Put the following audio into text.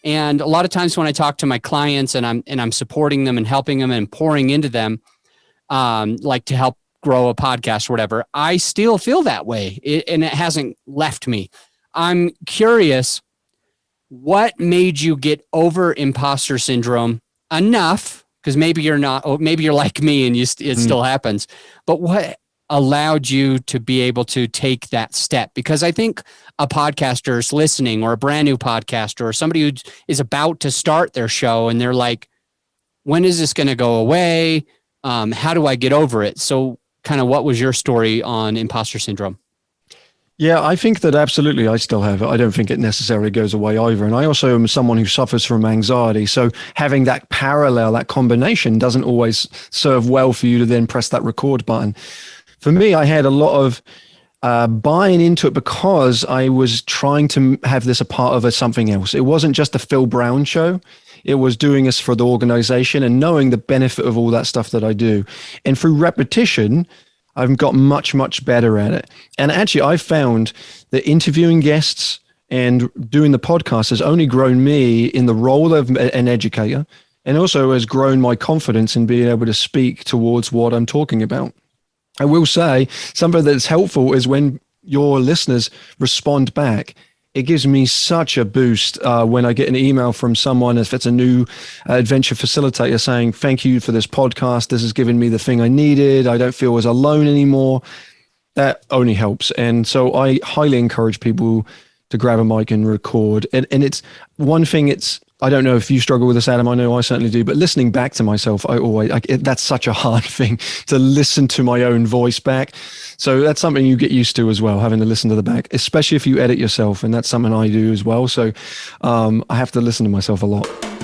And a lot of times when I talk to my clients and I'm supporting them and helping them and pouring into them, like to help grow a podcast or whatever, I still feel that way. And it hasn't left me. I'm curious, what made you get over imposter syndrome enough? Because maybe you're not, or maybe you're like me and it still happens, but what allowed you to be able to take that step? Because I think a podcaster is listening, or a brand new podcaster, or somebody who is about to start their show, and they're like, when is this going to go away? How do I get over it? So kind of what was your story on imposter syndrome? Yeah, I think that absolutely I still have it. I don't think it necessarily goes away either. And I also am someone who suffers from anxiety. So having that parallel, that combination doesn't always serve well for you to then press that record button. For me, I had a lot of buying into it because I was trying to have this a part of something else. It wasn't just a Phil Brown show. It was doing this for the organization and knowing the benefit of all that stuff that I do. And through repetition, I've got much, much better at it. And actually, I found that interviewing guests and doing the podcast has only grown me in the role of an educator, and also has grown my confidence in being able to speak towards what I'm talking about. I will say something that's helpful is when your listeners respond back. It gives me such a boost when I get an email from someone, if it's a new adventure facilitator, saying, thank you for this podcast. This has given me the thing I needed. I don't feel as alone anymore. That only helps. And so I highly encourage people to grab a mic and record. And it's one thing, I don't know if you struggle with this, Adam. I know I certainly do. But listening back to myself, that's such a hard thing to listen to my own voice back. So that's something you get used to as well, having to listen to the back, especially if you edit yourself. And that's something I do as well. So I have to listen to myself a lot.